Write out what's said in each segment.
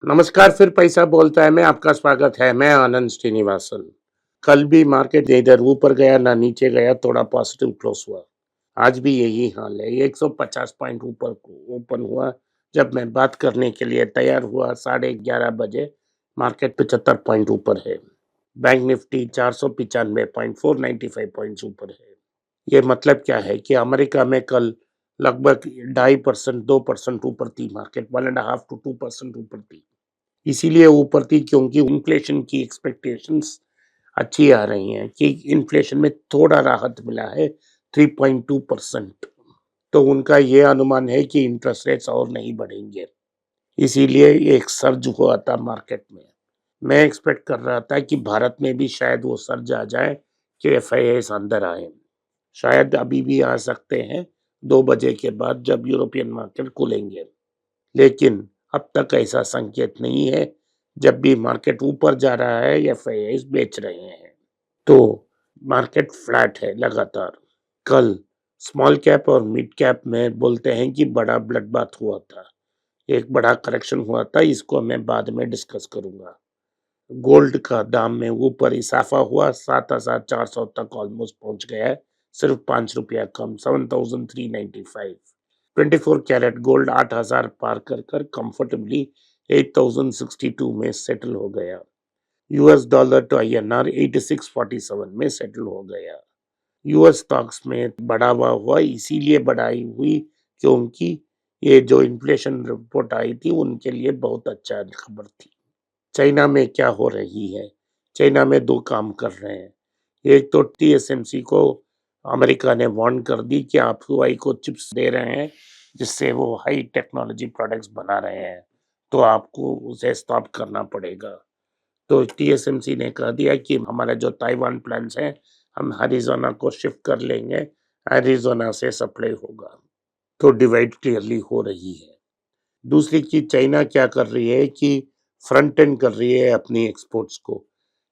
नमस्कार, फिर पैसा बोलता है में आपका स्वागत है। मैं आनंद श्रीनिवासन। कल भी मार्केट इधर ऊपर गया ना नीचे गया, थोड़ा पॉजिटिव क्लोज हुआ। आज भी यही हाल है। 150 पॉइंट ऊपर ओपन हुआ। जब मैं बात करने के लिए तैयार हुआ 11:30 बजे, मार्केट 75 पॉइंट ऊपर है। बैंक निफ्टी 495 पॉइंट 495 पॉइंट ऊपर है। ये मतलब क्या है कि अमेरिका में कल लगभग 2.5% 2% ऊपर थी मार्केट, 1.5 to 2% ऊपर थी। इसीलिए ऊपर थी क्योंकि इन्फ्लेशन की एक्सपेक्टेशंस अच्छी आ रही हैं कि इन्फ्लेशन में थोड़ा राहत मिला है, 3.2%। तो उनका ये अनुमान है कि इंटरेस्ट रेट्स और नहीं बढ़ेंगे। इसीलिए एक सर्ज हुआ था मार्केट में। मैं एक्सपेक्ट कर रहा था कि भारत में भी शायद वो सर्ज आ जाए कि एफआईआईस अंदर आए। शायद अभी भी आ सकते हैं 2 बजे के बाद जब यूरोपियन मार्केट खुलेंगे। लेकिन अब तक ऐसा संकेत नहीं है। जब भी मार्केट ऊपर जा रहा है एफआईआईस बेच रहे हैं। तो मार्केट फ्लैट है लगातार। कल स्मॉल कैप और मिड कैप में बोलते हैं कि बड़ा ब्लड बाथ हुआ था। एक बड़ा करेक्शन हुआ था, इसको मैं बाद में डिस्कस करूंगा। गोल्ड का दाम में ऊपर इजाफा हुआ, 7,400 तक ऑलमोस्ट पहुंच गया है। सिर्फ 5 रुपया कम, 7,395। 24 कैरेट गोल्ड 8,000 पार कर कर कंफर्टेबली 8,062 में सेटल हो गया। यूएस डॉलर टू आईएनआर 8647 में सेटल हो गया। यूएस स्टॉक्स में बढ़ावा हुआ, इसीलिए बढ़ाई हुई क्योंकि ये जो इन्फ्लेशन रिपोर्ट आई थी उनके लिए बहुत अच्छा खबर थी। चाइना में क्या हो रही है? चाइना में दो काम कर रहे हैं। एक तो टीएसएमसी को अमेरिका ने वार्न कर दी कि आप हुआई को चिप्स दे रहे हैं जिससे वो हाई टेक्नोलॉजी प्रोडक्ट्स बना रहे हैं, तो आपको उसे स्टॉप करना पड़ेगा। तो टीएसएमसी ने कह दिया कि हमारा जो ताइवान प्लान्स है हम अरिज़ोना को शिफ्ट कर लेंगे, अरिज़ोना से सप्लाई होगा। तो डिवाइड क्लियरली हो रही है। दूसरी चीज चाइना क्या कर रही है कि फ्रंट एंड कर रही है अपनी एक्सपोर्ट्स को।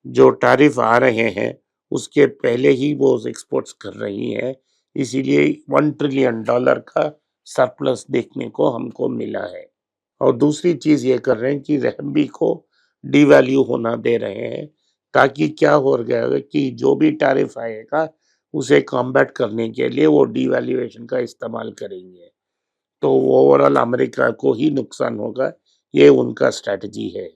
जो टैरिफ आ रहे हैं उसके पहले ही वो एक्सपोर्ट्स कर रही है। इसीलिए $1 ट्रिलियन का सरप्लस देखने को हमको मिला है। और दूसरी चीज ये कर रहे हैं कि रहमी को डिवैल्यू होना दे रहे हैं, ताकि क्या हो गया कि जो भी टैरिफ आएगा उसे कॉम्बैट करने के लिए वो डिवैल्यूएशन का इस्तेमाल करेंगे। तो ओवरऑल अमेरिका को ही नुकसान होगा। ये उनका स्ट्रैटेजी है।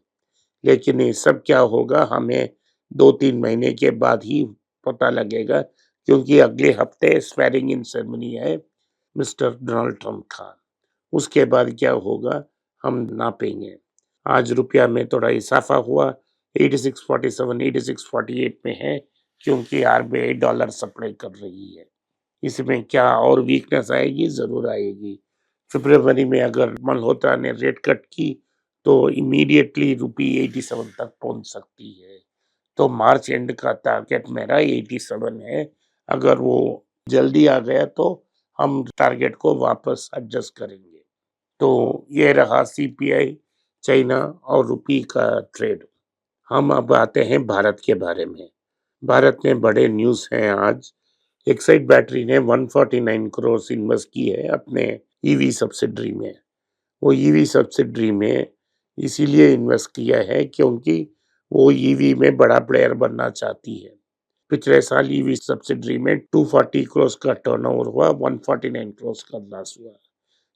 लेकिन ये सब क्या होगा हमें 2-3 महीने के बाद ही पता लगेगा, क्योंकि अगले हफ्ते स्वेरिंग इन सेरेमनी है मिस्टर डोनाल्ड ट्रंप का। उसके बाद क्या होगा हम नापेंगे। आज रुपया में थोड़ा इजाफा हुआ, 8647 8648 में है, क्योंकि आरबीआई डॉलर सप्लाई कर रही है। इसमें क्या और वीकनेस आएगी? जरूर आएगी। फरवरी में अगर मल्होत्रा ने रेट कट की तो इमीडिएटली रुपी 87 तक पहुंच सकती है। तो मार्च एंड का टारगेट मेरा 87 है। अगर वो जल्दी आ गया तो हम टारगेट को वापस एडजस्ट करेंगे। तो ये रहा सीपीआई, चाइना और रुपी का ट्रेड। हम अब आते हैं भारत के बारे में। भारत में बड़े न्यूज़ हैं आज। एक्साइड बैटरी ने 149 करोड़ इन्वेस्ट की है अपने ईवी सब्सिडरी में। वो ईवी सब्सिडरी में इसीलिए इन्वेस्ट किया है क्योंकि वो ईवी में बड़ा प्लेयर बनना चाहती है। पिछले साल ईवी सब्सिडरी में 240 करोड़ का टर्नओवर हुआ, 149 करोड़ का लॉस हुआ।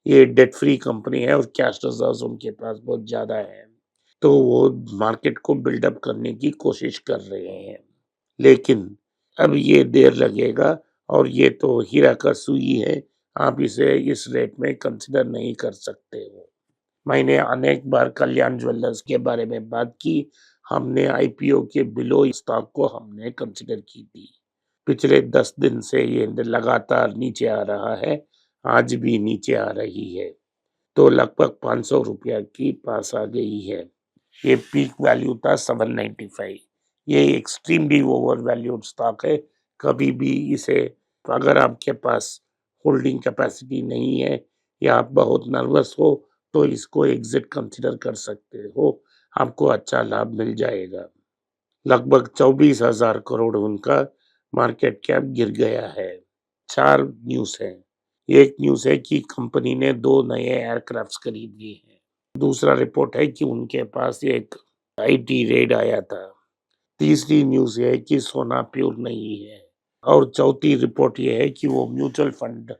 ये डेट फ्री कंपनी है और कैश रिजर्व्स उनके पास बहुत ज्यादा है। तो वो मार्केट को बिल्डअप करने की कोशिश कर रहे हैं। लेकिन अब ये देर लगेगा, और ये तो हीरा का सुई है। आप इसे इस रेट में कंसिडर नहीं कर सकते हो। मैंने अनेक बार कल्याण ज्वेलर्स के बारे में बात की। हमने आईपीओ के बिलो स्टॉक को हमने कंसिडर की थी। पिछले 10 दिन से ये लगातार नीचे आ रहा है। आज भी नीचे आ रही है। तो लगभग 500 रुपया की पास आ गई है। ये पीक वैल्यू था 795। ये एक्सट्रीमली ओवर वैल्यूड स्टॉक है। कभी भी इसे, अगर आपके पास होल्डिंग कैपेसिटी नहीं है या आप बहुत नर्वस हो, तो इसको एग्जिट कंसिडर कर सकते हो। आपको अच्छा लाभ मिल जाएगा। लगभग 24,000 करोड़ उनका मार्केट कैप गिर गया है। 4 न्यूज़ हैं। एक न्यूज़ है कि कंपनी ने 2 नए एयरक्राफ्ट खरीद लिए हैं। दूसरा रिपोर्ट है कि उनके पास एक आईटी रेड आया था। तीसरी न्यूज़ ये है कि सोना प्योर नहीं है और चौथी रिपोर्ट ये है कि वो म्यूचुअल फंड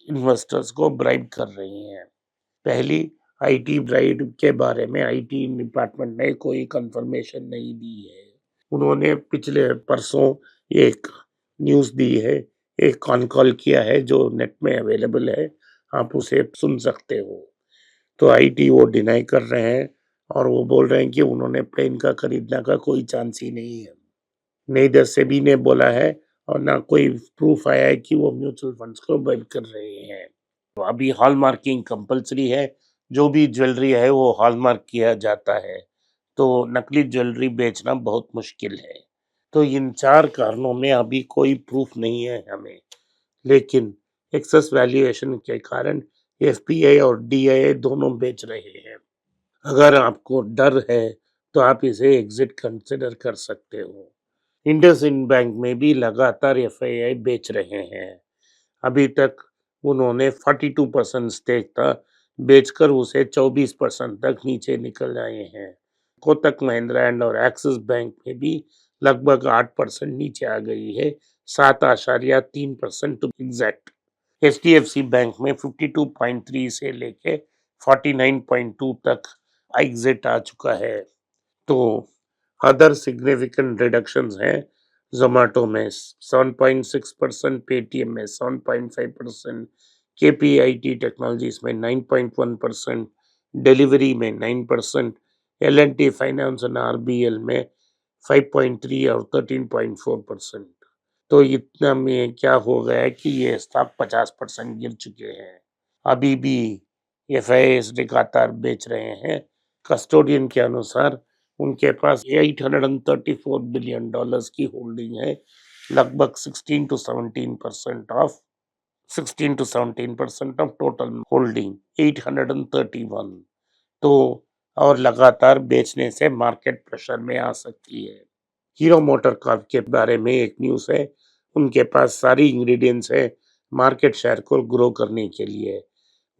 इन्वेस्टर्स को ब्राइब कर रही हैं। पहली आईटी ब्राइब के बारे में आईटी डिपार्टमेंट ने कोई कंफर्मेशन नहीं दी है। उन्होंने पिछले परसों एक न्यूज़ दी है, एक कॉन कॉल किया है जो नेट में अवेलेबल है, आप उसे सुन सकते हो। तो आईटी वो डिनाई कर रहे हैं और वो बोल रहे हैं कि उन्होंने प्लेन का खरीदने का कोई चांस ही नहीं है। नेदर सेबी ने बोला है और ना कोई प्रूफ आया है कि वो म्यूचुअल फंड्स को बाय कर रहे हैं। तो अभी हॉलमार्किंग कंपल्सरी है, जो भी ज्वेलरी है वो हॉलमार्क किया जाता है, तो नकली ज्वेलरी बेचना बहुत मुश्किल है। तो इन 4 कारणों में अभी कोई प्रूफ नहीं है हमें, लेकिन एक्सेस वैल्यूएशन के कारण एफपीआई और डीआईआई दोनों बेच रहे हैं। अगर आपको डर है तो आप इसे एग्जिट कंसिडर कर सकते हो। इंडसइंड बैंक में भी लगातार एफआईआई बेच रहे हैं। अभी तक उन्होंने 42% स्टेक था, बेचकर उसे 24% तक नीचे निकल आए हैं। कोटक महिंद्रा एंड और एक्सिस बैंक में भी लगभग 8% नीचे आ गई है, 7.3% टू एग्जैक्ट। एचडीएफसी बैंक में 52.3 से लेके 49.2 तक एग्जिट आ चुका है। तो अदर सिग्निफिकेंट रिडक्शंस हैं, जोमेटो में 7.6%, पेटीएम में 7.5%, केपीआईटी टेक्नोलॉजीज में 9.1%, डिलीवरी में 9%, एल&टी फाइनेंस और आरबीएल में 5.3 और 13.4%। तो इतना में क्या हो गया है कि ये स्टॉक 50% गिर चुके हैं। अभी भी एफआईआईज लगातार बेच रहे हैं। कस्टोडियन के अनुसार उनके पास $834 बिलियन की होल्डिंग है, लगभग 16 to 17% ऑफ टोटल होल्डिंग 831। तो और लगातार बेचने से मार्केट प्रेशर में आ सकती है। हीरो मोटर कॉर्प के बारे में एक न्यूज़ है, उनके पास सारी इंग्रेडिएंट्स है मार्केट शेयर को ग्रो करने के लिए।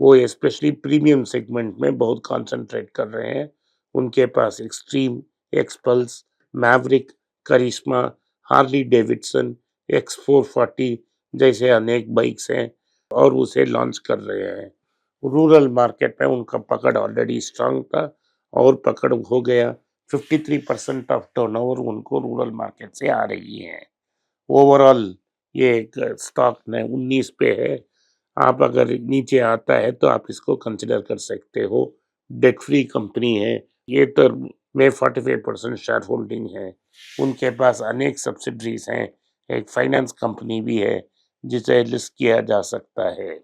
वो स्पेशली प्रीमियम सेगमेंट में बहुत कंसंट्रेट कर रहे हैं। उनके पास एक्सट्रीम, एक्सपल्स, मैवरिक, करिश्मा, हार्ली डेविडसन, X440 जैसे अनेक बाइक्स हैं और उसे लॉन्च कर रहे हैं। रूरल मार्केट में उनका पकड़ ऑलरेडी स्ट्रांग था और पकड़ हो गया। 53% ऑफ टर्नओवर उनको रूरल मार्केट से आ रही है। ओवरऑल ये एक स्टॉक ने 19 पे है। आप अगर नीचे आता है तो आप इसको कंसिडर कर सकते हो। डेट फ्री कंपनी है ये, तो में 45% शेयर होल्डिंग है। उनके पास अनेक सब्सिडरीज हैं, एक फाइनेंस कंपनी भी है जिसे लिस्ट किया जा सकता है।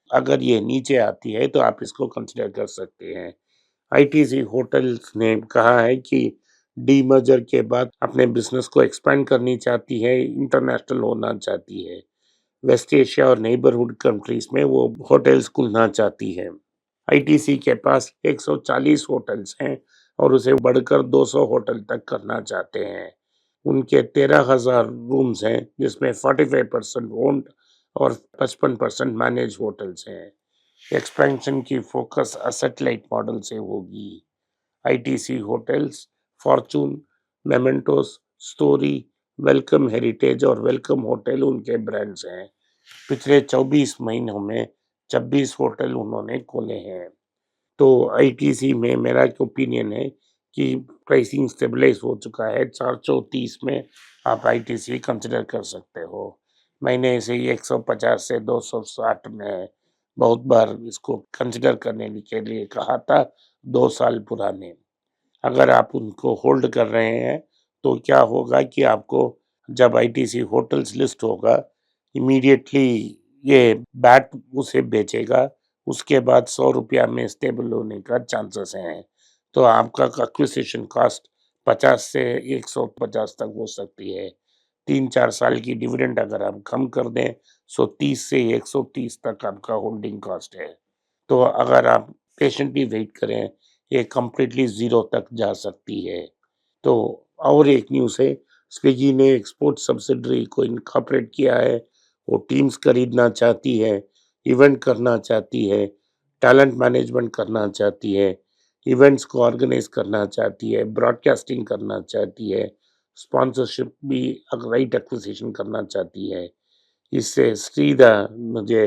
अगर ये नीचे आती है तो आप इसको कंसिडर कर सकते हैं। आईटीसी होटल्स ने कहा है कि डीमर्जर के बाद अपने बिजनेस को एक्सपेंड करनी चाहती है, इंटरनेशनल होना चाहती है। वेस्ट एशिया और नेबरहुड कंट्रीज में वो होटल्स खुलना चाहती है। आईटीसी के पास 140 होटल्स हैं और उसे बढ़कर 200 होटल तक करना चाहते हैं। उनके 13,000 रूम्स हैं जिसमें 45% ओन्ड और 55% मैनेज होटल्स हैं। एक्सपेंशन की फोकस एसेट लाइट मॉडल से होगी। ITC hotels, Fortune, mementos, story, welcome heritage और वेलकम होटल उनके ब्रांड्स हैं। पिछले 24 महीनों में 26 होटल उन्होंने खोले हैं। तो आईटीसी में मेरा एक ओपिनियन है कि प्राइसिंग स्टेबलाइज हो चुका है। 430 में आप आईटीसी कंसिडर कर सकते हो। मैंने इसे 150 से 260 में बहुत बार इसको कंसिडर करने के लिए कहा था, 2 साल पुराने। अगर आप उनको होल्ड कर रहे हैं तो क्या होगा कि आपको जब आईटीसी होटल्स लिस्ट होगा, इमीडिएटली ये बैट उसे बेचेगा, उसके बाद 100 रुपया में स्टेबल होने का चांसेस हैं। तो आपका एक्विजिशन कॉस्ट 50 से 150 तक हो सकती है। 3-4 साल की डिविडेंड अगर आप कम कर दें तो 30 से 130 तक आपका होल्डिंग कॉस्ट है। तो अगर आप पेशेंटली वेट करें, ये कंप्लीटली ज़ीरो तक जा सकती है। तो और एक न्यूज़ है, स्विगी ने एक्सपोर्ट सब्सिडरी को इनकॉर्पोरेट किया है। वो टीम्स खरीदना चाहती है, इवेंट करना चाहती है, टैलेंट मैनेजमेंट करना चाहती है। इवेंट्स को ऑर्गेनाइज करना चाहती है, ब्रॉडकास्टिंग करना चाहती है, स्पॉन्सरशिप भी राइट एक्विजिशन करना चाहती है। इससे सीधा मुझे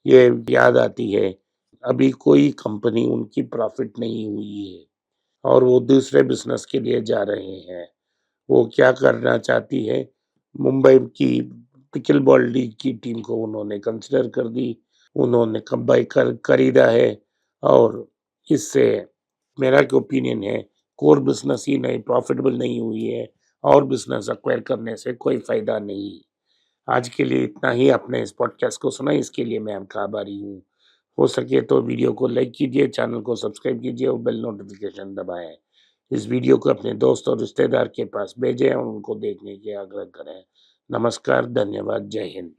ये याद आती है, अभी कोई कंपनी उनकी प्रॉफिट नहीं हुई है और वो दूसरे बिजनेस के लिए जा रहे हैं। वो क्या करना चाहती है, मुंबई की पिकल बॉल लीग की टीम को उन्होंने कंसिडर कर दी, उन्होंने बाई खरीदा है और इससे मेरा क्या ओपिनियन है, कोर बिजनेस ही नहीं प्रॉफिटेबल नहीं हुई है और बिजनेस एक्वायर करने से कोई फायदा नहीं। आज के लिए इतना ही। आपने इस पॉडकास्ट को सुना, इसके लिए मैं आपका आभारी हूँ। हो सके तो वीडियो को लाइक कीजिए, चैनल को सब्सक्राइब कीजिए और बेल नोटिफिकेशन दबाएं। इस वीडियो को अपने दोस्त और रिश्तेदार के पास भेजें और उनको देखने की आग्रह करें। नमस्कार, धन्यवाद, जय हिंद।